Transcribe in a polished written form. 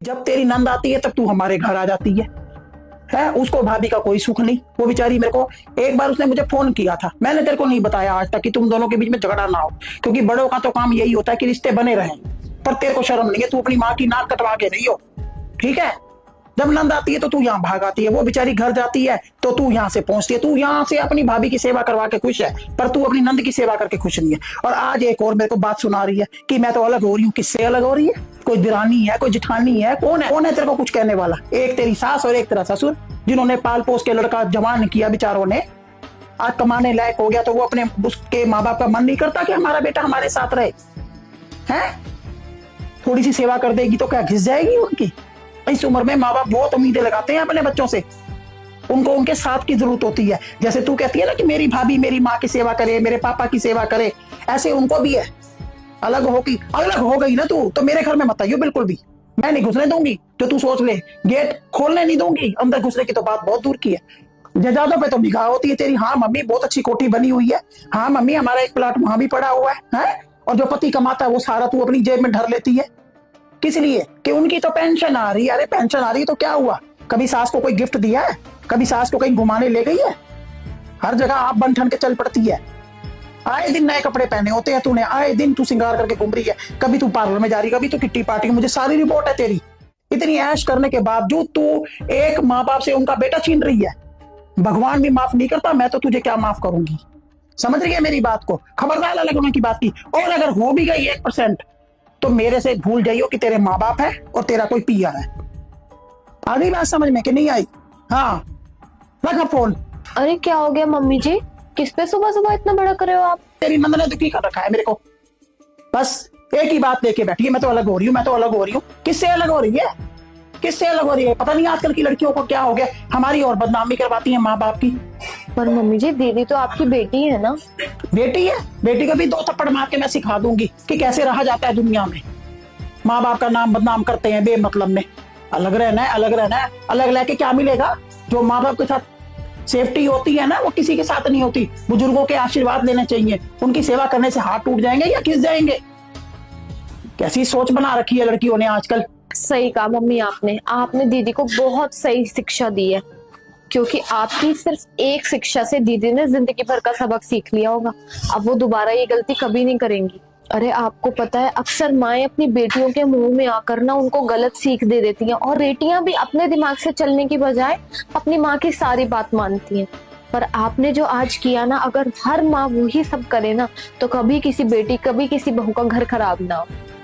जब तेरी नंद आती है तब तू हमारे घर आ जाती है उसको भाभी का कोई सुख नहीं। वो बेचारी मेरे को एक बार उसने मुझे फोन किया था, मैंने तेरे को नहीं बताया आज तक कि तुम दोनों के बीच में झगड़ा ना हो, क्योंकि बड़ों का तो काम यही होता है कि रिश्ते बने रहें। पर तेरे को शर्म नहीं है, तू अपनी माँ की नाक कटवा के नहीं हो, ठीक है। जब नंद आती है तो तू यहाँ भाग आती है, वो बेचारी घर जाती है तो तू यहाँ से पहुंचती है। तू यहाँ से अपनी भाभी की सेवा करवा के खुश है, पर तू अपनी नंद की सेवा करके खुश नहीं है। और आज एक और मेरे को बात सुना रही है कि मैं तो अलग हो रही हूँ। किससे अलग हो रही है? कोई दिरानी है, कोई जिठानी है, कौन है तेरे को कुछ कहने वाला? एक तेरी सास और एक तेरा ससुर, जिन्होंने पाल पोस के लड़का जवान किया बेचारों ने। आज कमाने लायक हो गया तो वो अपने उसके माँ बाप का मन नहीं करता कि हमारा बेटा हमारे साथ रहे हैं। थोड़ी सी सेवा कर देगी तो क्या घिस जाएगी उनकी? इस उम्र में माँ बाप बहुत उम्मीदें लगाते हैं अपने बच्चों से, उनको उनके साथ की जरूरत होती है। जैसे तू कहती है ना कि मेरी भाभी मेरी माँ की सेवा करे, मेरे पापा की सेवा करे, ऐसे उनको भी है। अलग हो गई ना तू तो मेरे घर में मत आइयो बिल्कुल भी, मैं नहीं घुसने दूंगी। जो तू सोच ले, गेट खोलने नहीं दूंगी, अंदर घुसने की तो बात बहुत दूर की है। जजादों पे तो निगाह होती है तेरी। हाँ मम्मी बहुत अच्छी कोठी बनी हुई है, हाँ मम्मी हमारा एक प्लाट वहां भी पड़ा हुआ है? और जो पति कमाता है वो सारा तू अपनी जेब में धर लेती है। किस लिए? कि उनकी तो पेंशन आ रही है। अरे पेंशन आ रही है तो क्या हुआ? कभी सास को कोई गिफ्ट दिया है? कभी सास को कहीं घुमाने ले गई है? हर जगह आप बन ठन के चल पड़ती है। आए दिन नए कपड़े पहने होते हैं तूने, आए दिन तू सिंगार करके घूम रही है। कभी तू पार्लर में जा रही, कभी तू किट्टी पार्टी में, मुझे सारी रिपोर्ट है तेरी। इतनी ऐश करने के बावजूद तू एक माँ बाप से उनका बेटा छीन रही है। भगवान भी माफ नहीं करता, मैं तो तुझे क्या माफ करूंगी? समझ रही है मेरी बात को? खबरदार अलग होने की बात की। और अगर हो भी गई 1% तो मेरे से भूल जाइयो कि तेरे माँ बाप है और तेरा कोई पीआर है। आ गई बात समझ में कि नहीं आई? हाँ रखा फोन। अरे क्या हो गया मम्मी जी, किस पे सुबह सुबह इतना बड़ा कर रहे हो आप? तेरी नंद ने दुखी कर रखा है मेरे को। बस एक ही बात लेके बैठी है, मैं तो अलग हो रही हूँ, मैं तो अलग हो रही हूँ। किससे अलग हो रही है? किससे अलग हो रही है? पता नहीं आजकल की लड़कियों को क्या हो गया, हमारी और बदनामी करवाती है माँ बाप की। पर मम्मी जी दीदी तो आपकी बेटी है ना? बेटी है, बेटी को भी 2 थप्पड़ मार के मैं सिखा दूंगी कि कैसे रहा जाता है दुनिया में। माँ बाप का नाम बदनाम करते हैं बेमतलब में। अलग रहना है, अलग रहना है। अलग लेके क्या मिलेगा? जो माँ बाप के साथ सेफ्टी होती है ना वो किसी के साथ नहीं होती। बुजुर्गों के आशीर्वाद लेने चाहिए, उनकी सेवा करने से हाथ टूट जाएंगे या खिस जाएंगे। कैसी सोच बना रखी है लड़कियों ने आजकल। सही कहा मम्मी, आपने दीदी को बहुत सही शिक्षा दी है, क्योंकि आपकी सिर्फ एक शिक्षा से दीदी ने जिंदगी भर का सबक सीख लिया होगा। अब वो दोबारा ये गलती कभी नहीं करेंगी। अरे आपको पता है अक्सर माएं अपनी बेटियों के मुंह में आकर ना उनको गलत सीख दे देती हैं, और बेटियां भी अपने दिमाग से चलने की बजाय अपनी माँ की सारी बात मानती हैं। पर आपने जो आज किया ना, अगर हर माँ वही सब करे ना तो कभी किसी बेटी, कभी किसी बहू का घर खराब ना हो।